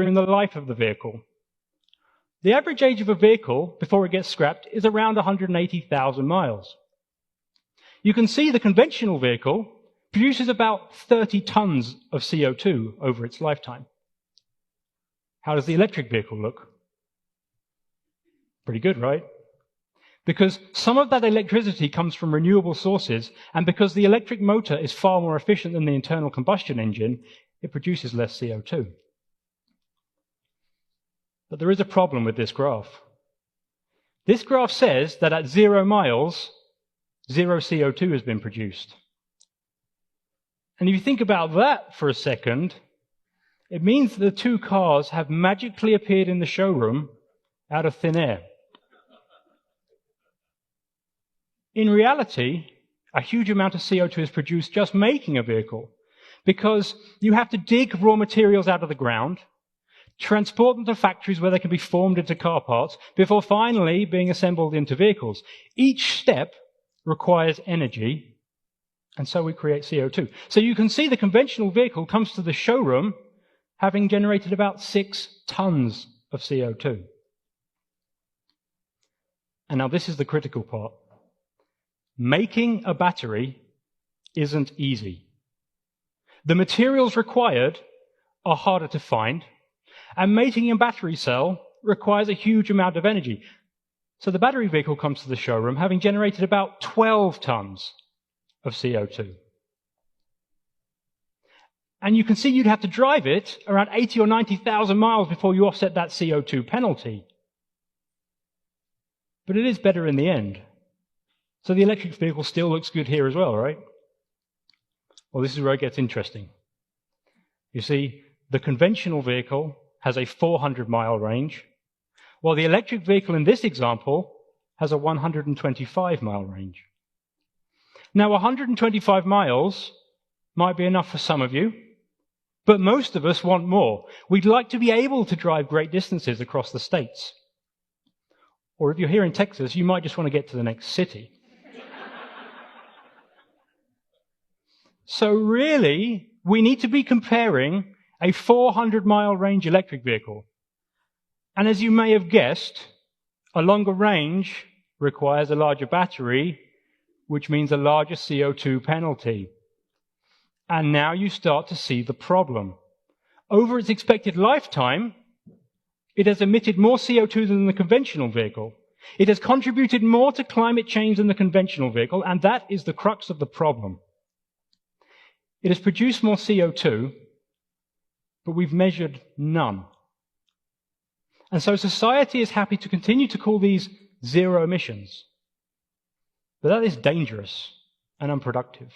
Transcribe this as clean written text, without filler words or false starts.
during the life of the vehicle. The average age of a vehicle before it gets scrapped is around 180,000 miles. You can see the conventional vehicle produces about 30 tons of CO2 over its lifetime. How does the electric vehicle look? Pretty good, right? Because some of that electricity comes from renewable sources, and because the electric motor is far more efficient than the internal combustion engine, it produces less CO2. But there is a problem with this graph. This graph says that at 0 miles, 0 CO2 has been produced. And if you think about that for a second, it means that the two cars have magically appeared in the showroom out of thin air. In reality, a huge amount of CO2 is produced just making a vehicle, because you have to dig raw materials out of the ground, transport them to factories where they can be formed into car parts, before finally being assembled into vehicles. Each step requires energy, and so we create CO2. So you can see the conventional vehicle comes to the showroom having generated about 6 tons of CO2. And now this is the critical part. Making a battery isn't easy. The materials required are harder to find, and making a battery cell requires a huge amount of energy. So the battery vehicle comes to the showroom having generated about 12 tons of CO2. And you can see you'd have to drive it around 80 or 90,000 miles before you offset that CO2 penalty. But it is better in the end. So the electric vehicle still looks good here as well, right? Well, this is where it gets interesting. You see, the conventional vehicle has a 400-mile range, while the electric vehicle in this example has a 125-mile range. Now, 125 miles might be enough for some of you, but most of us want more. We'd like to be able to drive great distances across the states. Or if you're here in Texas, you might just want to get to the next city. So really, we need to be comparing a 400-mile range electric vehicle. And as you may have guessed, a longer range requires a larger battery, which means a larger CO2 penalty. And now you start to see the problem. Over its expected lifetime, it has emitted more CO2 than the conventional vehicle. It has contributed more to climate change than the conventional vehicle, and that is the crux of the problem. It has produced more CO2, but we've measured none. And so society is happy to continue to call these zero emissions. But that is dangerous and unproductive.